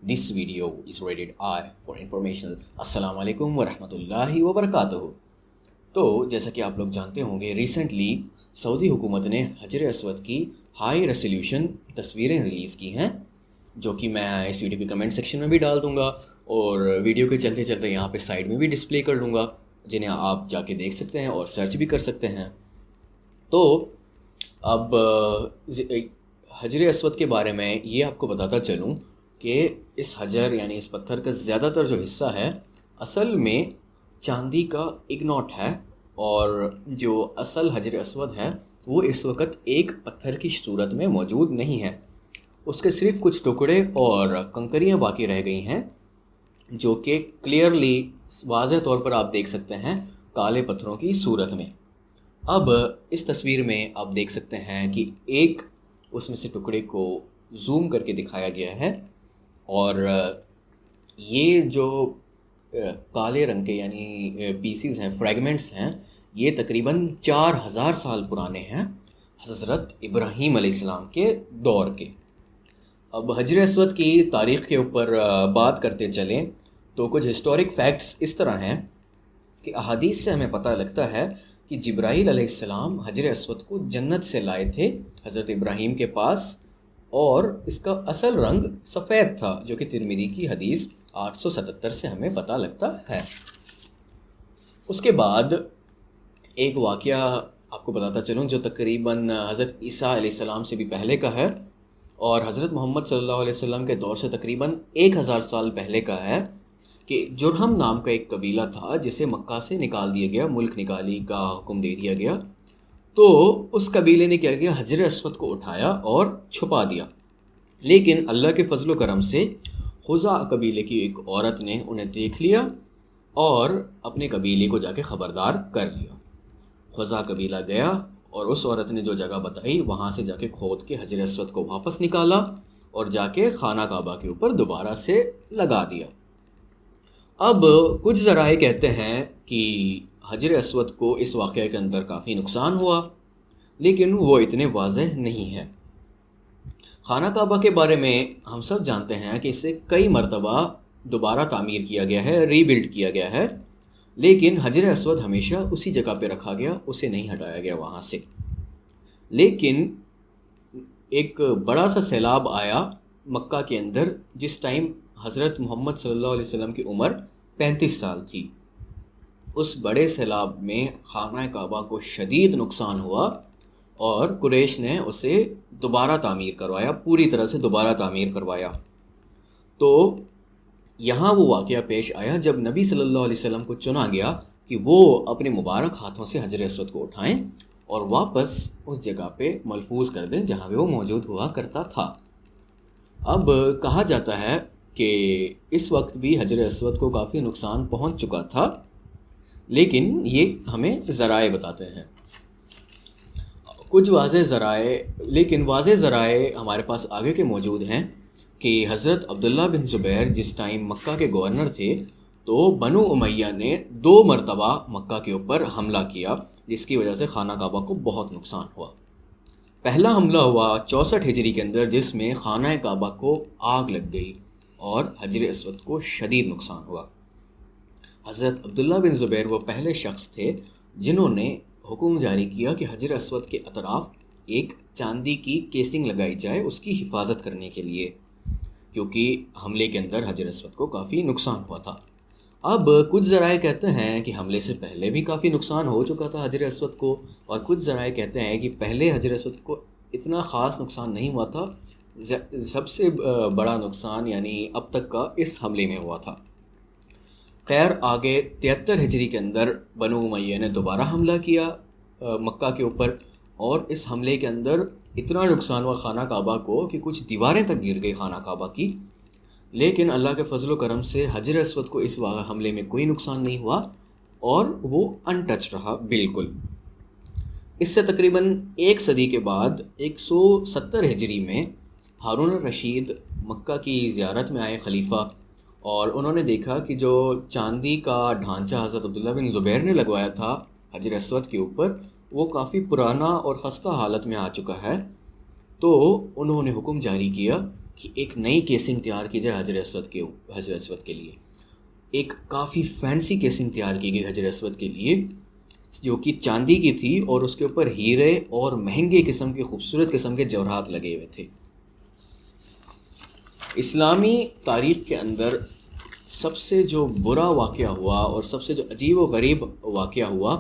This video is rated I for informational. السلام علیکم ورحمۃ اللہ وبرکاتہ. تو جیسا کہ آپ لوگ جانتے ہوں گے ریسنٹلی سعودی حکومت نے حجر اسود کی ہائی ریزولیوشن تصویریں ریلیز کی ہیں، جو کہ میں اس ویڈیو کے کمنٹ سیکشن میں بھی ڈال دوں گا اور ویڈیو کے چلتے چلتے یہاں پہ سائڈ میں بھی ڈسپلے کر لوں گا، جنہیں آپ جا کے دیکھ سکتے ہیں اور سرچ بھی کر سکتے ہیں. تو اب حجر اسود کے بارے میں یہ آپ کو بتاتا چلوں کہ اس حجر یعنی اس پتھر کا زیادہ تر جو حصہ ہے اصل میں چاندی کا اگنوٹ ہے، اور جو اصل حجر اسود ہے وہ اس وقت ایک پتھر کی صورت میں موجود نہیں ہے. اس کے صرف کچھ ٹکڑے اور کنکریاں باقی رہ گئی ہیں، جو کہ کلیئرلی واضح طور پر آپ دیکھ سکتے ہیں کالے پتھروں کی صورت میں. اب اس تصویر میں آپ دیکھ سکتے ہیں کہ ایک اس میں سے ٹکڑے کو زوم کر کے دکھایا گیا ہے، اور یہ جو کالے رنگ کے یعنی پیسز ہیں، فریگمنٹس ہیں، یہ تقریباً 4000 سال پرانے ہیں حضرت ابراہیم علیہ السلام کے دور کے. اب حجر اسود کی تاریخ کے اوپر بات کرتے چلیں تو کچھ ہسٹورک فیکٹس اس طرح ہیں کہ احادیث سے ہمیں پتہ لگتا ہے کہ جبرائیل علیہ السلام حجر اسود کو جنت سے لائے تھے حضرت ابراہیم کے پاس، اور اس کا اصل رنگ سفید تھا، جو کہ ترمذی کی حدیث 877 سے ہمیں پتہ لگتا ہے. اس کے بعد ایک واقعہ آپ کو بتاتا چلوں جو تقریباً حضرت عیسیٰ علیہ السلام سے بھی پہلے کا ہے، اور حضرت محمد صلی اللہ علیہ وسلم کے دور سے تقریباً 1000 سال پہلے کا ہے، کہ جرہم نام کا ایک قبیلہ تھا جسے مکہ سے نکال دیا گیا، ملک نکالی کا حکم دے دیا گیا. تو اس قبیلے نے کیا کیا، حجر اسود کو اٹھایا اور چھپا دیا. لیکن اللہ کے فضل و کرم سے خزاع قبیلے کی ایک عورت نے انہیں دیکھ لیا اور اپنے قبیلے کو جا کے خبردار کر لیا. خزاع قبیلہ گیا اور اس عورت نے جو جگہ بتائی وہاں سے جا کے کھود کے حجر اسود کو واپس نکالا اور جا کے خانہ کعبہ کے اوپر دوبارہ سے لگا دیا. اب کچھ ذرائع کہتے ہیں کہ حجر اسود کو اس واقعے کے اندر کافی نقصان ہوا، لیکن وہ اتنے واضح نہیں ہے. خانہ کعبہ کے بارے میں ہم سب جانتے ہیں کہ اسے کئی مرتبہ دوبارہ تعمیر کیا گیا ہے، ری بلڈ کیا گیا ہے، لیکن حجر اسود ہمیشہ اسی جگہ پہ رکھا گیا، اسے نہیں ہٹایا گیا وہاں سے. لیکن ایک بڑا سا سیلاب آیا مکہ کے اندر، جس ٹائم حضرت محمد صلی اللہ علیہ وسلم کی عمر 35 سال تھی. اس بڑے سیلاب میں خانہ کعبہ کو شدید نقصان ہوا اور قریش نے اسے دوبارہ تعمیر کروایا، پوری طرح سے دوبارہ تعمیر کروایا. تو یہاں وہ واقعہ پیش آیا جب نبی صلی اللہ علیہ وسلم کو چنا گیا کہ وہ اپنے مبارک ہاتھوں سے حجر اسود کو اٹھائیں اور واپس اس جگہ پہ ملفوظ کر دیں جہاں پہ وہ موجود ہوا کرتا تھا. اب کہا جاتا ہے کہ اس وقت بھی حجر اسود کو کافی نقصان پہنچ چکا تھا، لیکن یہ ہمیں ذرائع بتاتے ہیں کچھ واضح ذرائع. لیکن واضح ذرائع ہمارے پاس آگے کے موجود ہیں کہ حضرت عبداللہ بن زبیر جس ٹائم مکہ کے گورنر تھے تو بنو امیہ نے 2 مرتبہ مکہ کے اوپر حملہ کیا، جس کی وجہ سے خانہ کعبہ کو بہت نقصان ہوا. پہلا حملہ ہوا 64 ہجری کے اندر، جس میں خانہ کعبہ کو آگ لگ گئی اور حجر اسود کو شدید نقصان ہوا. حضرت عبداللہ بن زبیر وہ پہلے شخص تھے جنہوں نے حکم جاری کیا کہ حجر اسود کے اطراف ایک چاندی کی کیسنگ لگائی جائے اس کی حفاظت کرنے کے لیے، کیونکہ حملے کے اندر حجر اسود کو کافی نقصان ہوا تھا. اب کچھ ذرائع کہتے ہیں کہ حملے سے پہلے بھی کافی نقصان ہو چکا تھا حجر اسود کو، اور کچھ ذرائع کہتے ہیں کہ پہلے حجر اسود کو اتنا خاص نقصان نہیں ہوا تھا، سب سے بڑا نقصان یعنی اب تک کا اس حملے میں ہوا تھا. خیر، آگے 73 ہجری کے اندر بنو امیہ نے دوبارہ حملہ کیا مکہ کے اوپر، اور اس حملے کے اندر اتنا نقصان ہوا خانہ کعبہ کو کہ کچھ دیواریں تک گر گئی خانہ کعبہ کی. لیکن اللہ کے فضل و کرم سے حجر اسود کو اس حملے میں کوئی نقصان نہیں ہوا اور وہ انٹچ رہا بالکل. اس سے تقریباً 1 صدی کے بعد 170 ہجری میں ہارون الرشید مکہ کی زیارت میں آئے خلیفہ، اور انہوں نے دیکھا کہ جو چاندی کا ڈھانچہ حضرت عبداللہ بن زبیر نے لگوایا تھا حجر اسود کے اوپر وہ کافی پرانا اور خستہ حالت میں آ چکا ہے. تو انہوں نے حکم جاری کیا کہ ایک نئی کیسنگ تیار کی جائے حجر اسود کے لیے. ایک کافی فینسی کیسنگ تیار کی گئی حجر اسود کے لیے جو کہ چاندی کی تھی اور اس کے اوپر ہیرے اور مہنگے قسم کے خوبصورت قسم کے جواہرات لگے ہوئے تھے. اسلامی تاریخ کے اندر سب سے جو برا واقعہ ہوا اور سب سے جو عجیب و غریب واقعہ ہوا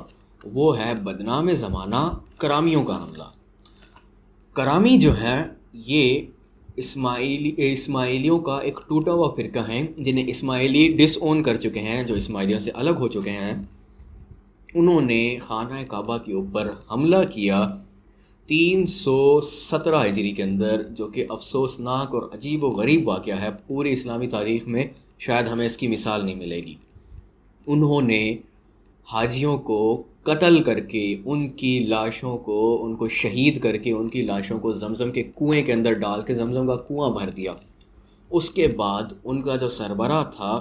وہ ہے بدنام زمانہ کرامیوں کا حملہ. کرامی جو ہے یہ اسماعیلیوں کا ایک ٹوٹا ہوا فرقہ ہے جنہیں اسماعیلی ڈس اون کر چکے ہیں، جو اسماعیلیوں سے الگ ہو چکے ہیں. انہوں نے خانہ کعبہ کے اوپر حملہ کیا 317 ہجری کے اندر، جو کہ افسوسناک اور عجیب و غریب واقعہ ہے. پوری اسلامی تاریخ میں شاید ہمیں اس کی مثال نہیں ملے گی. انہوں نے حاجیوں کو قتل کر کے ان کی لاشوں کو ان کو شہید کر کے ان کی لاشوں کو زمزم کے کنویں کے اندر ڈال کے زمزم کا کنواں بھر دیا. اس کے بعد ان کا جو سربراہ تھا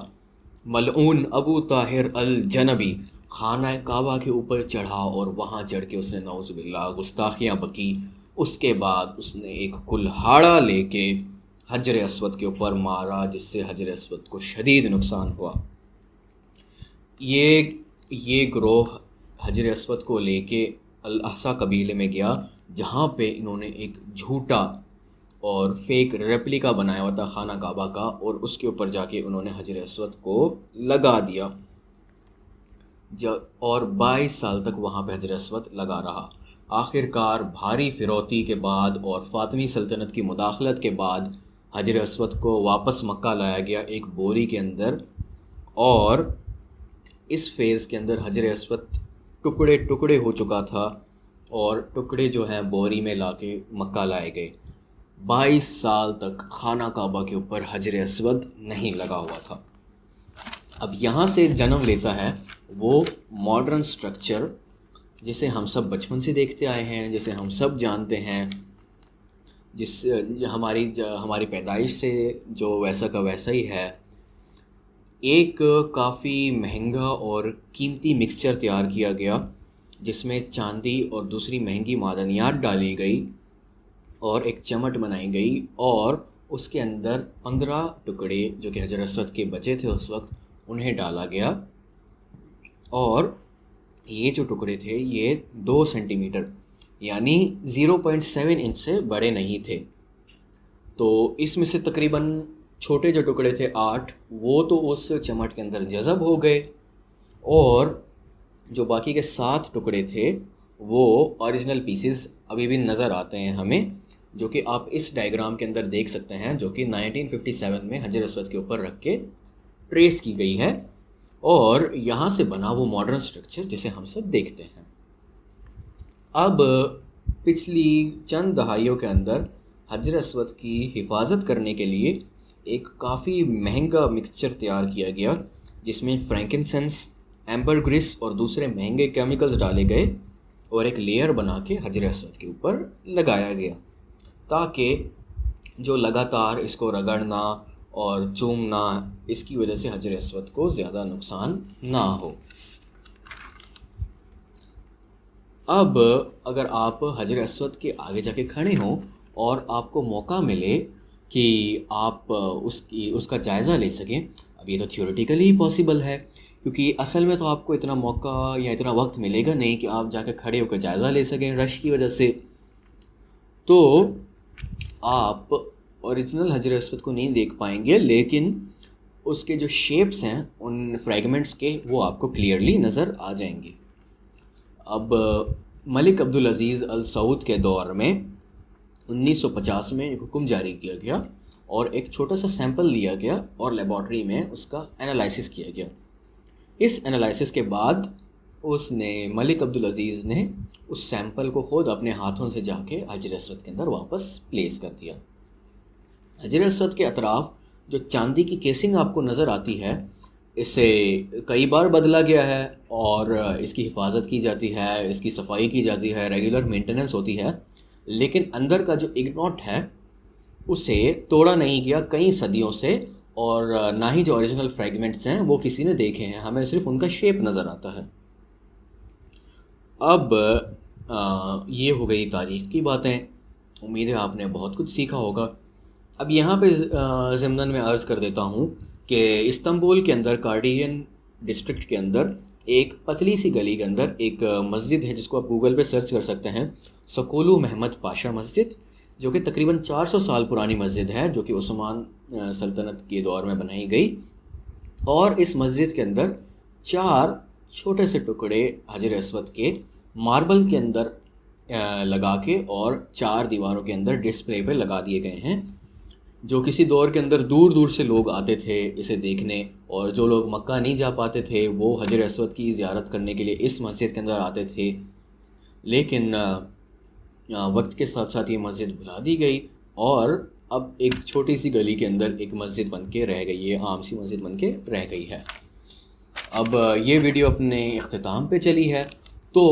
ملعون ابو طاہر الجنبی خانہ کعبہ کے اوپر چڑھا اور وہاں چڑھ کے اس نے نعوذ باللہ گستاخیاں بکی. اس کے بعد اس نے ایک کلہاڑا لے کے حجر اسود کے اوپر مارا جس سے حجر اسود کو شدید نقصان ہوا. یہ گروہ حجر اسود کو لے کے الاحسا قبیلے میں گیا جہاں پہ انہوں نے ایک جھوٹا اور فیک ریپلیکا بنایا ہوا تھا خانہ کعبہ کا، اور اس کے اوپر جا کے انہوں نے حجر اسود کو لگا دیا اور 22 سال تک وہاں پہ حجر اسود لگا رہا. آخر کار بھاری فروتی کے بعد اور فاطمی سلطنت کی مداخلت کے بعد حجر اسود کو واپس مکہ لایا گیا ایک بوری کے اندر، اور اس فیز کے اندر حجر اسود ٹکڑے ٹکڑے ہو چکا تھا اور ٹکڑے جو ہیں بوری میں لا کے مکہ لائے گئے. 22 سال تک خانہ کعبہ کے اوپر حجر اسود نہیں لگا ہوا تھا. اب یہاں سے جنم لیتا ہے وہ ماڈرن سٹرکچر جسے ہم سب بچپن سے دیکھتے آئے ہیں، جسے ہم سب جانتے ہیں، ہماری پیدائش سے جو ویسا کا ویسا ہی ہے. ایک کافی مہنگا اور قیمتی مکسچر تیار کیا گیا جس میں چاندی اور دوسری مہنگی معدنیات ڈالی گئی اور ایک چمٹ بنائی گئی، اور اس کے اندر 15 ٹکڑے جو کہ حجر اسود کے بچے تھے اس وقت انہیں ڈالا گیا. اور یہ جو ٹکڑے تھے یہ 2 سینٹی میٹر یعنی 0.7 انچ سے بڑے نہیں تھے. تو اس میں سے تقریباً چھوٹے جو ٹکڑے تھے 8 وہ تو اس چمٹ کے اندر جذب ہو گئے، اور جو باقی کے 7 ٹکڑے تھے وہ اوریجنل پیسز ابھی بھی نظر آتے ہیں ہمیں، جو کہ آپ اس ڈائیگرام کے اندر دیکھ سکتے ہیں، جو کہ 1957 میں حجر اسود کے اوپر رکھ کے ٹریس کی گئی ہے، اور یہاں سے بنا وہ ماڈرن سٹرکچر جسے ہم سب دیکھتے ہیں. اب پچھلی چند دہائیوں کے اندر حجر اسود کی حفاظت کرنے کے لیے ایک کافی مہنگا مکسچر تیار کیا گیا جس میں فرینکنسنس، ایمبرگریس اور دوسرے مہنگے کیمیکلز ڈالے گئے اور ایک لیئر بنا کے حجر اسود کے اوپر لگایا گیا تاکہ جو لگاتار اس کو رگڑنا اور چومنا اس کی وجہ سے حجر اسود کو زیادہ نقصان نہ ہو. اب اگر آپ حجر اسود کے آگے جا کے کھڑے ہوں اور آپ کو موقع ملے کہ آپ اس کا جائزہ لے سکیں، اب یہ تو تھیوریٹیکلی ہی پاسبل ہے کیونکہ اصل میں تو آپ کو اتنا موقع یا اتنا وقت ملے گا نہیں کہ آپ جا کے کھڑے ہو کے جائزہ لے سکیں رش کی وجہ سے. تو آپ اوریجنل حجر اسود کو نہیں دیکھ پائیں گے، لیکن اس کے جو شیپس ہیں ان فریگمنٹس کے وہ آپ کو کلیئرلی نظر آ جائیں گے. اب ملک عبدالعزیز السعود کے دور میں 1950 میں ایک حکم جاری کیا گیا اور ایک چھوٹا سا سیمپل لیا گیا اور لیبارٹری میں اس کا انالائسس کیا گیا. اس انالائسس کے بعد ملک عبدالعزیز نے اس سیمپل کو خود اپنے ہاتھوں سے جا کے حجر اسود کے اندر واپس پلیس کر دیا. حجر اسود کے اطراف جو چاندی کی کیسنگ آپ کو نظر آتی ہے اسے کئی بار بدلا گیا ہے اور اس کی حفاظت کی جاتی ہے، اس کی صفائی کی جاتی ہے، ریگولر مینٹیننس ہوتی ہے، لیکن اندر کا جو اگنوٹ ہے اسے توڑا نہیں گیا کئی صدیوں سے، اور نہ ہی جو اوریجنل فریگمنٹس ہیں وہ کسی نے دیکھے ہیں، ہمیں صرف ان کا شیپ نظر آتا ہے. اب یہ ہو گئی تاریخ کی باتیں. امید ہے آپ نے بہت کچھ سیکھا ہوگا. اب یہاں پہ ضمناً میں عرض کر دیتا ہوں کہ استنبول کے اندر کارڈین ڈسٹرکٹ کے اندر ایک پتلی سی گلی کے اندر ایک مسجد ہے جس کو آپ گوگل پہ سرچ کر سکتے ہیں، سکولو محمد پاشا مسجد، جو کہ تقریباً 400 سال پرانی مسجد ہے، جو کہ عثمان سلطنت کے دور میں بنائی گئی. اور اس مسجد کے اندر 4 چھوٹے سے ٹکڑے حجر اسود کے ماربل کے اندر لگا کے اور 4 دیواروں کے اندر ڈسپلے پہ لگا دیے گئے ہیں، جو کسی دور کے اندر دور دور سے لوگ آتے تھے اسے دیکھنے، اور جو لوگ مکہ نہیں جا پاتے تھے وہ حجر اسود کی زیارت کرنے کے لیے اس مسجد کے اندر آتے تھے. لیکن وقت کے ساتھ ساتھ یہ مسجد بھلا دی گئی اور اب ایک چھوٹی سی گلی کے اندر ایک مسجد بن کے رہ گئی ہے، عام سی مسجد بن کے رہ گئی ہے. اب یہ ویڈیو اپنے اختتام پہ چلی ہے، تو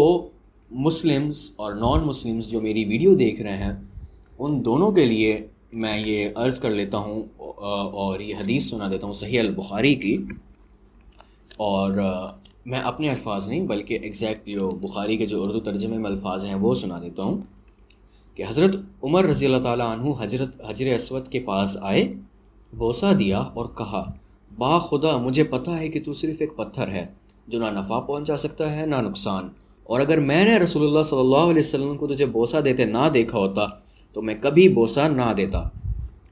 مسلمز اور نان مسلمز جو میری ویڈیو دیکھ رہے ہیں ان دونوں کے لیے میں یہ عرض کر لیتا ہوں اور یہ حدیث سنا دیتا ہوں صحیح البخاری کی، اور میں اپنے الفاظ نہیں بلکہ ایگزیکٹ جو بخاری کے جو اردو ترجمے میں الفاظ ہیں وہ سنا دیتا ہوں کہ حضرت عمر رضی اللہ تعالیٰ عنہ حجر اسود کے پاس آئے، بوسہ دیا اور کہا، با خدا مجھے پتہ ہے کہ تو صرف ایک پتھر ہے جو نہ نفع پہنچا سکتا ہے نہ نقصان، اور اگر میں نے رسول اللہ صلی اللہ علیہ وسلم کو تجھے بوسہ دیتے نہ دیکھا ہوتا تو میں کبھی بوسہ نہ دیتا.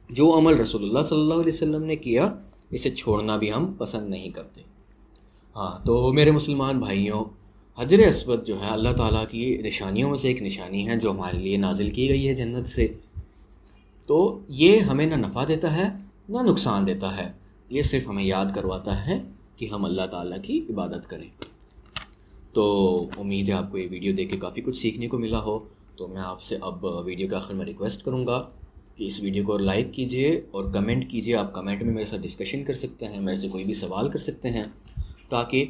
جو عمل رسول اللہ صلی اللہ علیہ وسلم نے کیا اسے چھوڑنا بھی ہم پسند نہیں کرتے. ہاں تو میرے مسلمان بھائیوں، حجر اسود جو ہے اللہ تعالیٰ کی نشانیوں میں سے ایک نشانی ہے جو ہمارے لیے نازل کی گئی ہے جنت سے. تو یہ ہمیں نہ نفع دیتا ہے نہ نقصان دیتا ہے، یہ صرف ہمیں یاد کرواتا ہے کہ ہم اللہ تعالیٰ کی عبادت کریں. تو امید ہے آپ کو یہ ویڈیو دیکھ کے کافی کچھ سیکھنے کو ملا ہو. تو میں آپ سے اب ویڈیو کے آخر میں ریکویسٹ کروں گا کہ اس ویڈیو کو لائک کیجئے اور کمنٹ کیجئے. آپ کمنٹ میں میرے ساتھ ڈسکشن کر سکتے ہیں، میرے سے کوئی بھی سوال کر سکتے ہیں، تاکہ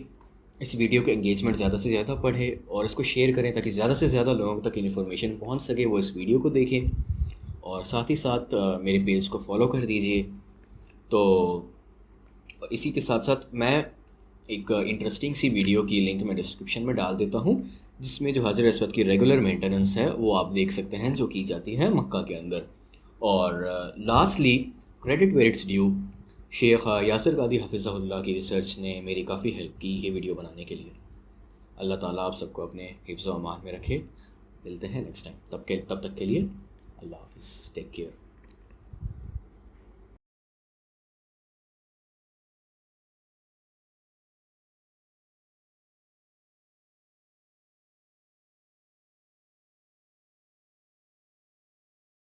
اس ویڈیو کے انگیجمنٹ زیادہ سے زیادہ پڑھے، اور اس کو شیئر کریں تاکہ زیادہ سے زیادہ لوگوں تک انفارمیشن پہنچ سکے، وہ اس ویڈیو کو دیکھیں. اور ساتھ ہی ساتھ میرے پیج کو فالو کر دیجئے. تو اسی کے ساتھ ساتھ میں ایک انٹرسٹنگ سی ویڈیو کی لنک میں ڈسکرپشن میں ڈال دیتا ہوں، جس میں جو حجر اسود کی ریگولر مینٹیننس ہے وہ آپ دیکھ سکتے ہیں جو کی جاتی ہے مکہ کے اندر. اور lastly credit where it's due, Sheikh Yasir Qadri حفظہ اللہ کی ریسرچ نے میری کافی ہیلپ کی یہ ویڈیو بنانے کے لیے. اللہ تعالیٰ آپ سب کو اپنے حفظ و امان میں رکھے. ملتے ہیں نیکسٹ ٹائم، تب تک کے لیے اللہ حافظ، ٹیک کیئر.